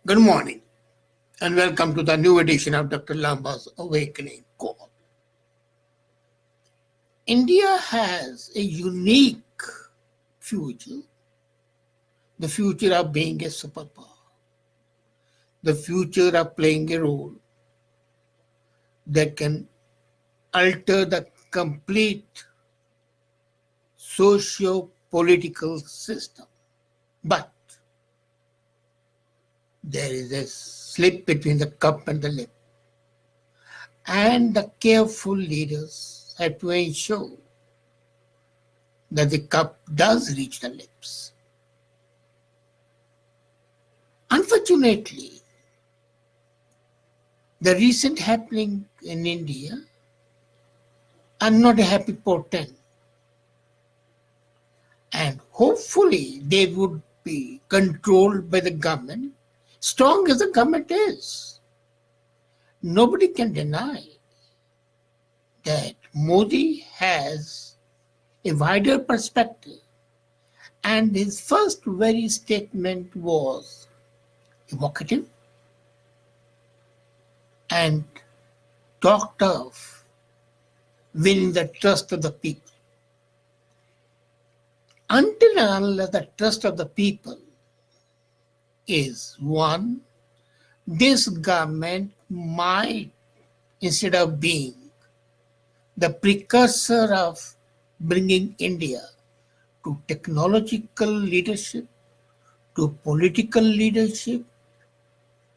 Good morning and welcome to the new edition of Dr.Lamba's Awakening Call. India has a unique future, the future of being a superpower, the future of playing a role that can alter the complete socio-political system. But there is a slip between the cup and the lip. And the careful leaders have to ensure that the cup does reach the lips. Unfortunately, the recent happening in India are not a happy portent. And hopefully they would be controlled by the government, strong as the government is. Nobody can deny that Modi has a wider perspective, and his first very statement was evocative and talked of winning the trust of the people. Until and unless the trust of the people is won, this government might, instead of being the precursor of bringing India to technological leadership, to political leadership,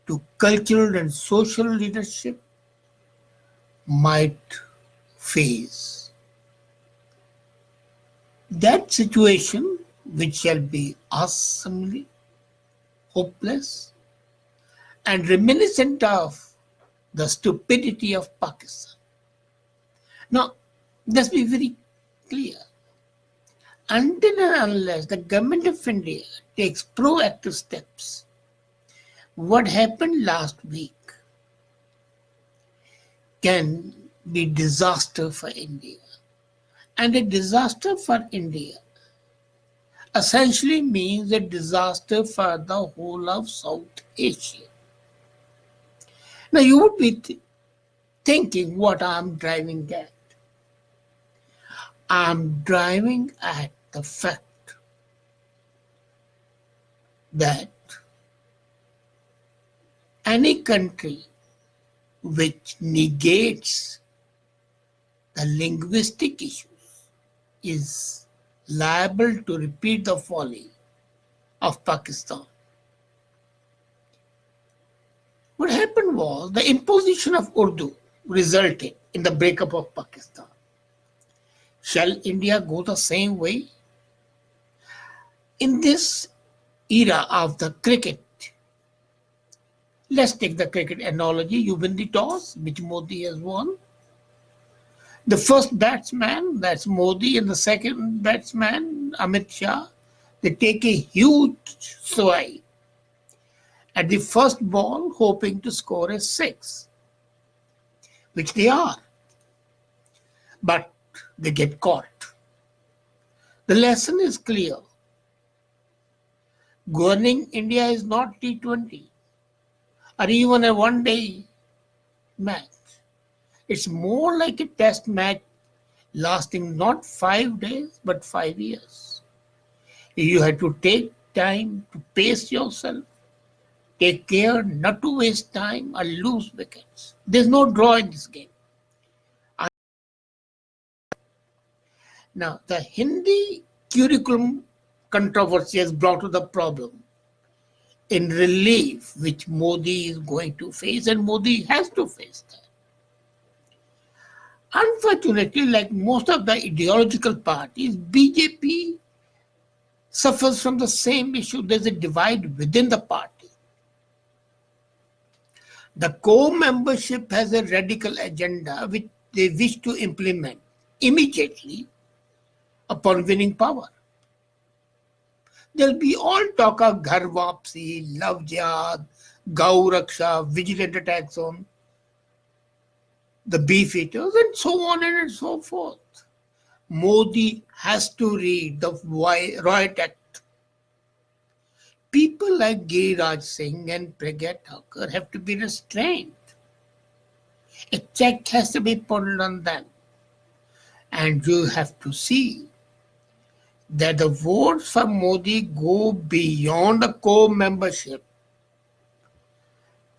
to cultural and social leadership, might face that situation, which shall be awesomely hopeless and reminiscent of the stupidity of Pakistan. Now, let's be very clear. Until and unless the government of India takes proactive steps, what happened last week can be disaster for India. And a disaster for India essentially means a disaster for the whole of South Asia. Now you would be thinking what I'm driving at. I'm driving at the fact that any country which negates the linguistic issues is liable to repeat the folly of Pakistan. What happened was the imposition of Urdu resulted in the breakup of Pakistan. Shall India go the same way? In this era of the cricket, let's take the cricket analogy. You win the toss, which Modi has won. The first batsman, that's Modi, and the second batsman, Amit Shah, they take a huge swing at the first ball, hoping to score a six, which they are. But they get caught. The lesson is clear. Governing India is not T20 or even a one-day match. It's more like a test match lasting not 5 days but 5 years. You have to take time to pace yourself, take care not to waste time or lose wickets. There's no draw in this game. Now, the Hindi curriculum controversy has brought to the problem in relief which Modi is going to face, and Modi has to face that. Unfortunately, like most of the ideological parties, BJP suffers from the same issue. There's a divide within the party. The core membership has a radical agenda which they wish to implement immediately upon winning power. There'll be all talk of Ghar Wapsi, Love Jihad, Gau Raksha, vigilant attacks on the beef eaters, and so on and so forth. Modi has to read the Riot Act People like Giriraj Singh and Pragya Thakur have to be restrained. A check has to be put on them. And you have to see that the votes for Modi go beyond the core membership.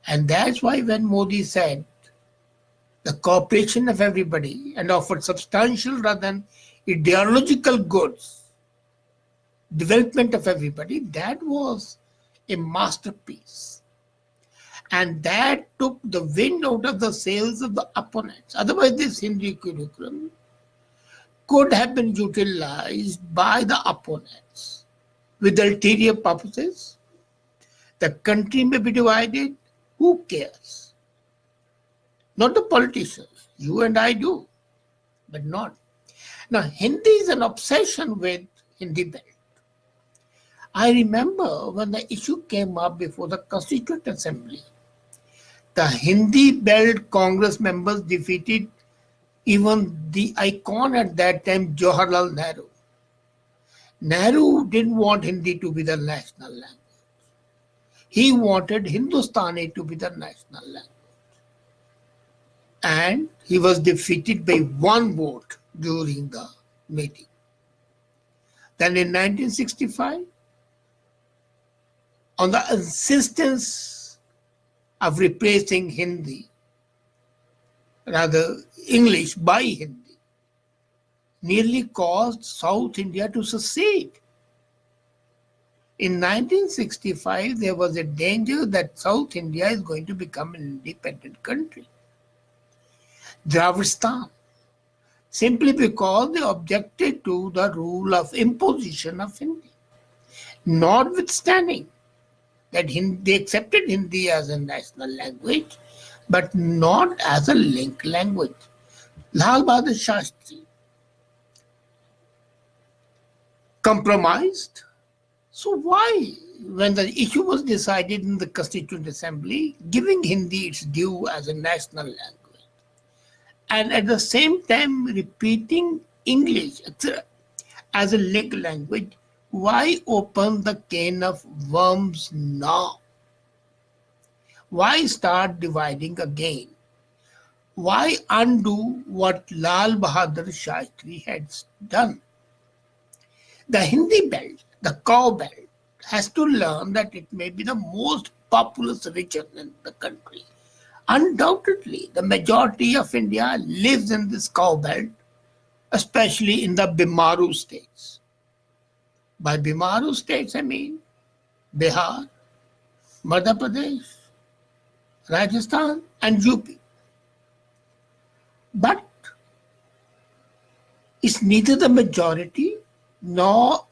And that's why when Modi said the cooperation of everybody and offered substantial rather than ideological goods, development of everybody, that was a masterpiece. And that took the wind out of the sails of the opponents. Otherwise, this Hindi curriculum could have been utilized by the opponents with ulterior purposes. The country may be divided. Who cares? Not the politicians. You and I do, but not. Now, Hindi is an obsession with Hindi belt. I remember when the issue came up before the Constituent Assembly, the Hindi belt Congress members defeated even the icon at that time, Jawaharlal Nehru. Nehru didn't want Hindi to be the national language. He wanted Hindustani to be the national language. And he was defeated by one vote during the meeting. Then in 1965, on the insistence of replacing Hindi, rather English by Hindi, nearly caused South India to secede. In 1965, there was a danger that South India is going to become an independent country. Dravidstan, simply because they objected to the rule of imposition of Hindi. Notwithstanding that they accepted Hindi as a national language, but not as a link language. Lal Bahadur Shastri compromised. So why, when the issue was decided in the Constituent Assembly, giving Hindi its due as a national language, and at the same time repeating English as a link language, why open the can of worms now? Why start dividing again? Why undo what Lal Bahadur Shastri had done? The Hindi belt, the cow belt, has to learn that it may be the most populous region in the country. Undoubtedly, the majority of India lives in this cow belt, especially in the Bimaru states. By Bimaru states, I mean Bihar, Madhya Pradesh, Rajasthan, and UP. But it's neither the majority nor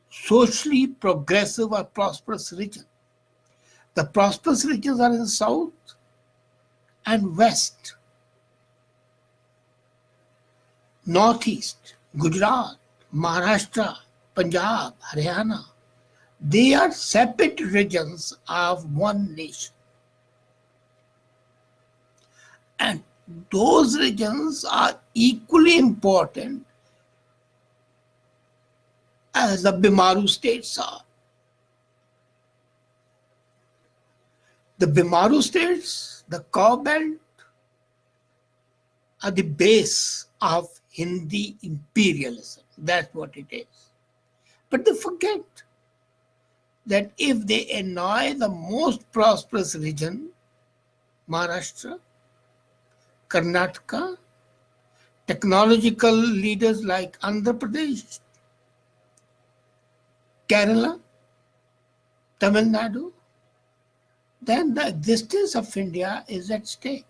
socially progressive or prosperous region. The prosperous regions are in south and west, northeast, Gujarat, Maharashtra, Punjab, Haryana. They are separate regions of one nation. And those regions are equally important as the Bimaru states are. The Bimaru states, the cow belt, are the base of Hindi imperialism. That's what it is. But they forget that if they annoy the most prosperous region, Maharashtra, Karnataka, technological leaders like Andhra Pradesh, Kerala, Tamil Nadu, then the existence of India is at stake.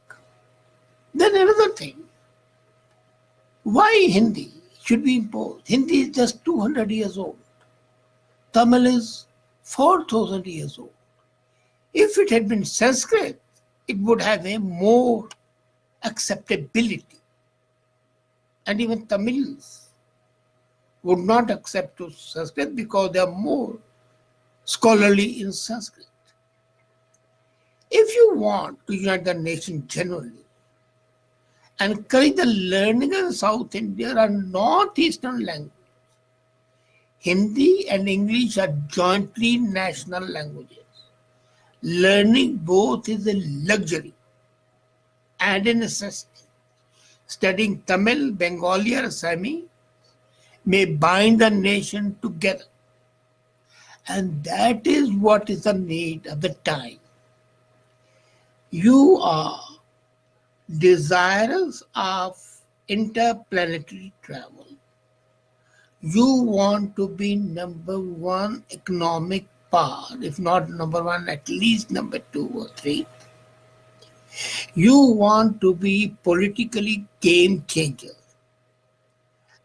Then another thing, why Hindi should be imposed? Hindi is just 200 years old. Tamil is 4,000 years old. If it had been Sanskrit, it would have a more acceptability. And even Tamils would not accept to Sanskrit because they are more scholarly in Sanskrit. If you want to unite the nation generally, encourage the learning of South India or northeastern language, Hindi and English are jointly national languages. Learning both is a luxury and a necessity. Studying Tamil, Bengali, or Assami may bind the nation together. And that is what is the need of the time. You are desirous of interplanetary travel. You want to be number one economic power, if not number one, at least number two or three. You want to be politically game changer.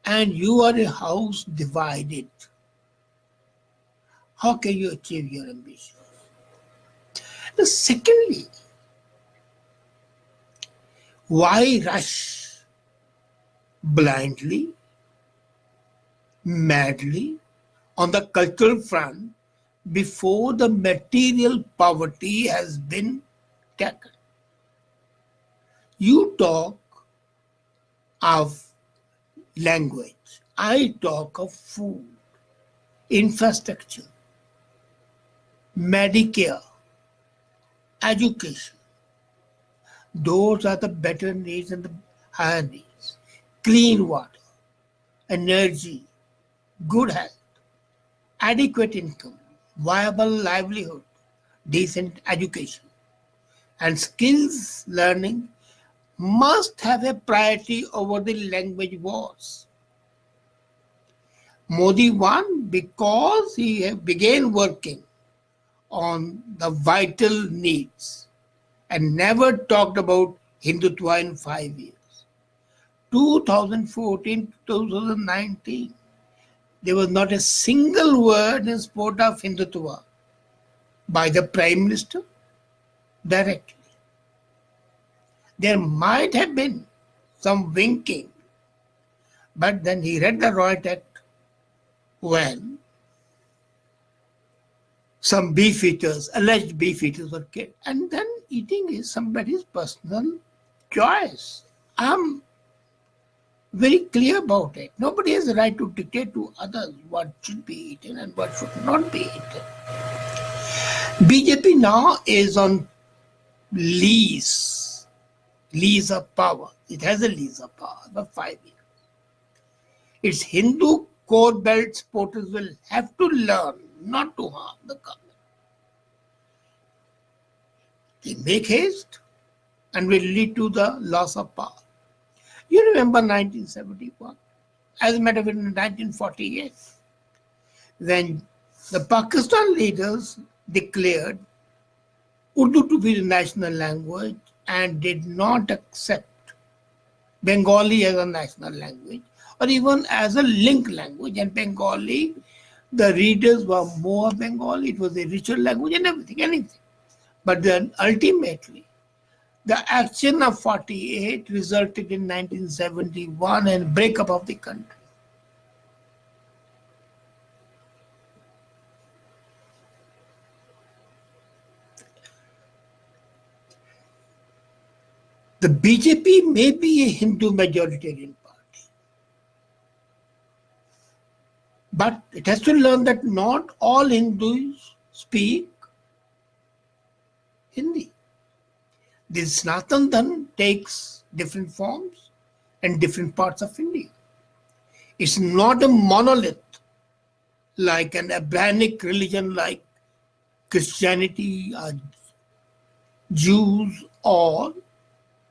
And you are a house divided. How can you achieve your ambition? Secondly, why rush blindly, madly on the cultural front before the material poverty has been tackled? You talk of language, I talk of food, infrastructure, Medicare, education. Those are the better needs and the higher needs. Clean water, energy, good health, adequate income, viable livelihood, decent education, and skills learning must have a priority over the language wars. Modi won because he began working on the vital needs and never talked about Hindutva in 5 years. 2014 to 2019, there was not a single word in support of Hindutva by the Prime Minister directly. There might have been some winking, but then he read the Riot Act when some beefeaters, alleged beefeaters, were killed. And then eating is somebody's personal choice. I'm very clear about it. Nobody has the right to dictate to others what should be eaten and what should not be eaten. BJP now is on lease of power. It has a lease of power for 5 years. Its Hindu core belt supporters will have to learn not to harm the government. They make haste and will lead to the loss of power. You remember 1971, as a matter of fact, in 1948, when the Pakistan leaders declared Urdu to be the national language and did not accept Bengali as a national language or even as a link language. And Bengali, the readers were more Bengali, it was a richer language and anything. But then ultimately, the action of 48 resulted in 1971 and breakup of the country. The BJP may be a Hindu majoritarian party, but it has to learn that not all Hindus speak Hindi. This Sanatan Dhan takes different forms in different parts of India. It's not a monolith like an Abrahamic religion like Christianity or Jews or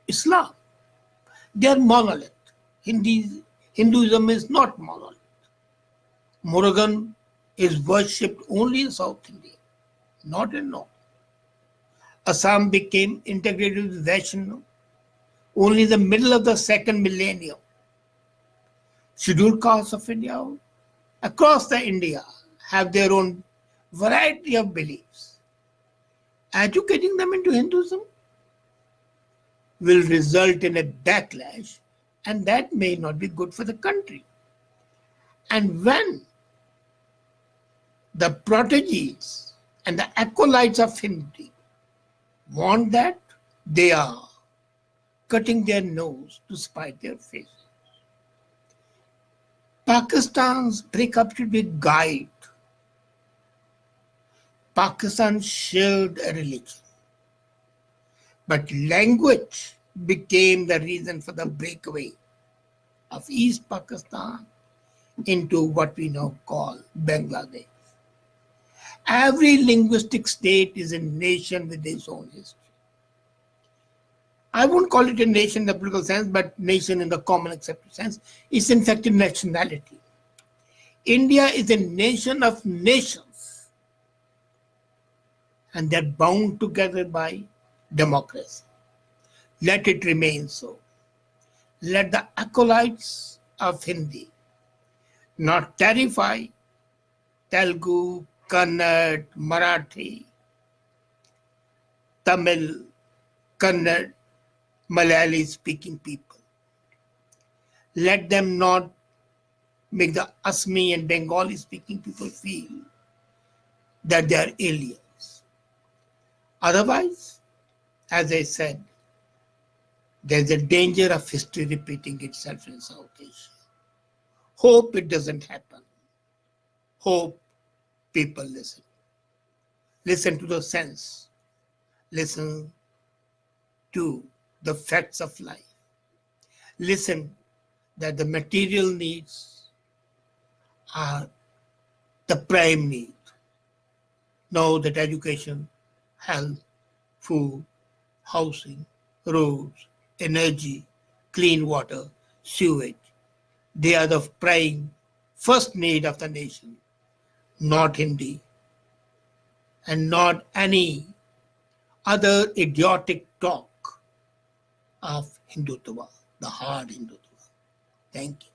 Islam. They are monolith. Hinduism is not monolith. Murugan is worshipped only in South India, not in North. Assam became integrated with Vaishnav only in the middle of the second millennium. Scheduled castes of India across the India have their own variety of beliefs. Educating them into Hinduism will result in a backlash, and that may not be good for the country. And when the proteges and the acolytes of Hindi want that, they are cutting their nose to spite their faces. Pakistan's breakup should be guide. Pakistan shared a religion, but language became the reason for the breakaway of East Pakistan into what we now call Bangladesh. Every linguistic state is a nation with its own history. I won't call it a nation in the political sense, but nation in the common accepted sense. It's in fact a nationality. India is a nation of nations, and they're bound together by democracy. Let it remain so. Let the acolytes of Hindi not terrify Telugu, Kannada, Marathi, Tamil, Kannada, Malayali speaking people. Let them not make the Asmi and Bengali speaking people feel that they are aliens. Otherwise, as I said, there's a danger of history repeating itself in South Asia. Hope it doesn't happen. Hope people listen. Listen to the sense. Listen to the facts of life. Listen that the material needs are the prime need. Know that education, health, food, housing, roads, energy, clean water, sewage, they are the prime first need of the nation, not Hindi and not any other idiotic talk of Hindutva, the hard Hindutva. Thank you.